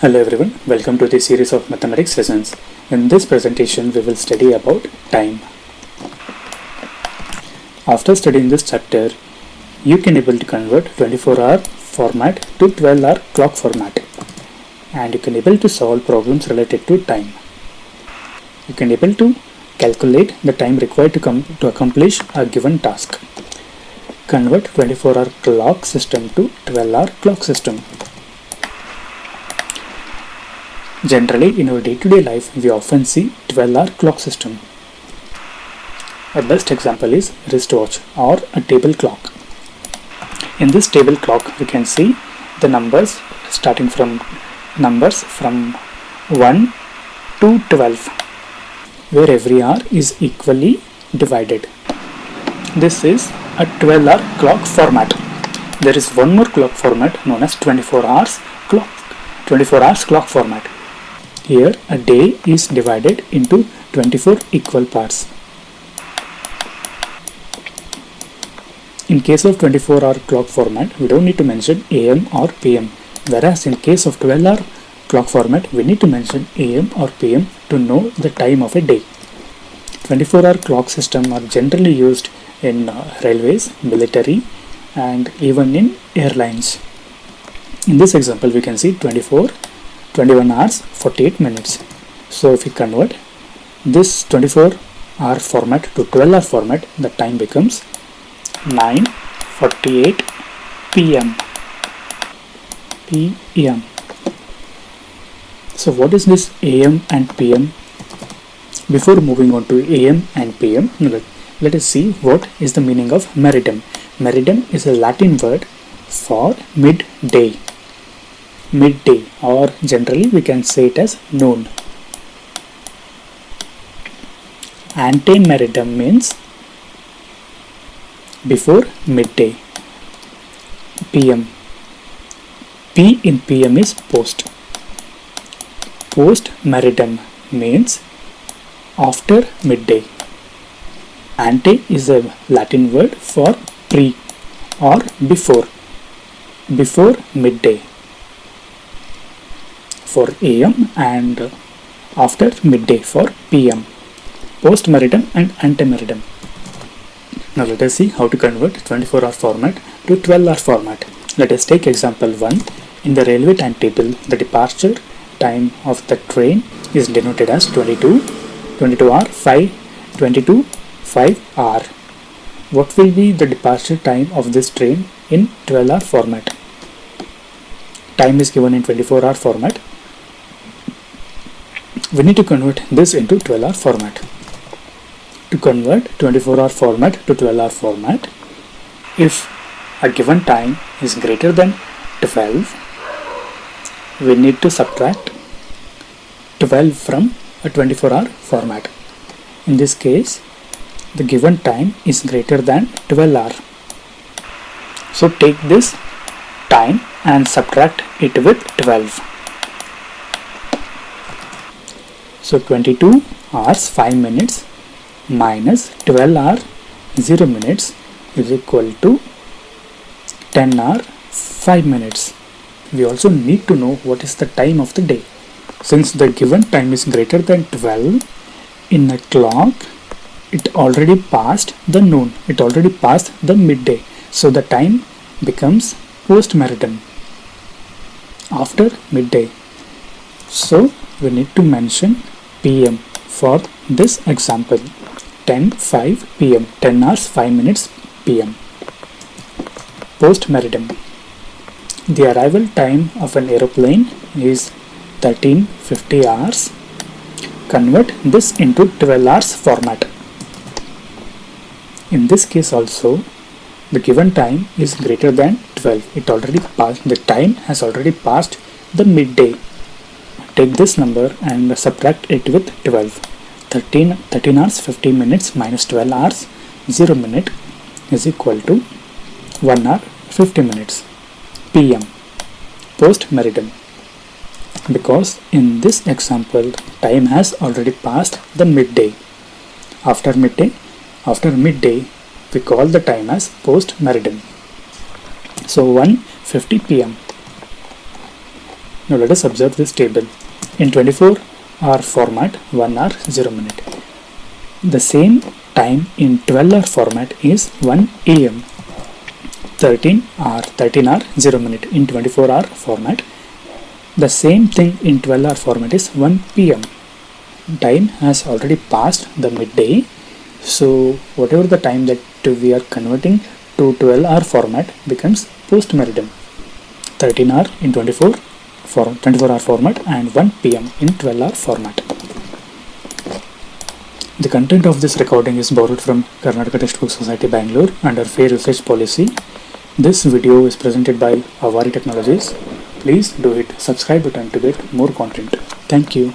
Hello everyone, welcome to this series of mathematics lessons. In this presentation we will study about time. After studying this chapter, you can able to convert 24-hour format to 12-hour clock format, and you can able to solve problems related to time. You can able to calculate the time required to accomplish a given task. Convert 24-hour clock system to 12-hour clock system. Generally, in our day-to-day life, we often see 12-hour clock system. A best example is wristwatch or a table clock. In this table clock, we can see the numbers starting from 1 to 12, where every hour is equally divided. This is a 12-hour clock format. There is one more clock format known as 24 hours clock format. Here a day is divided into 24 equal parts. In case of 24-hour clock format, we don't need to mention AM or PM, whereas in case of 12-hour clock format, we need to mention AM or PM to know the time of a day. 24-hour clock system are generally used in railways, military, and even in airlines. In this example, we can see 21 hours 48 minutes. So if we convert this 24-hour format to 12-hour format, the time becomes 9:48 p.m. So what is this AM and PM? Before moving on to AM and PM, let us see what is the meaning of meridum. Meridum is a Latin word for midday, or generally we can say it as noon. Antemeridum means before midday. PM. P in PM is post. Postmeridum means after midday. Ante is a Latin word for pre or before midday for AM and after midday for PM. Postmeridum and antemeridum. Now let us see how to convert 24-hour format to 12-hour format. Let us take example 1. In the railway timetable, the departure time of the train is denoted as 5 hour. What will be the departure time of this train in 12-hour format? Time is given in 24-hour format. We need to convert this into 12-hour format. To convert 24-hour format to 12-hour format, if a given time is greater than 12, we need to subtract 12 from a 24-hour format. In this case, the given time is greater than 12 hours. So take this time and subtract it with 12. So 22 hours 5 minutes minus 12 hours 0 minutes is equal to 10 hours 5 minutes. We also need to know what is the time of the day. Since the given time is greater than 12, in a clock it already passed the noon, it already passed the midday. So the time becomes postmeridum, after midday. So we need to mention PM for this example. 10:05 PM, 10 hours 5 minutes PM. Postmeridum. The arrival time of an aeroplane is 1350 hours. Convert this into 12 hours format. In this case also, the given time is greater than 12. It already passed. The time has already passed the midday. Take this number and subtract it with 12. 13 hours 50 minutes minus 12 hours 0 minute is equal to 1 hour 50 minutes. PM. Postmeridum. Because in this example, time has already passed the midday. After midday, we call the time as postmeridum. So 1:50 PM. Now let us observe this table. In 24-hour format, 1 hour 0 minute. The same time in 12-hour format is 1 am. 13 hour 0 minute in 24-hour format. The same thing in 12-hour format is 1 pm. Time has already passed the midday, so whatever the time that we are converting to 12-hour format becomes post meridiem. 13 hour in 24-hour format and 1 pm in 12-hour format. The content of this recording is borrowed from Karnataka Textbook Society Bangalore under Fair Usage Policy. This video is presented by Avari Technologies. Please do hit subscribe button to get more content. Thank you.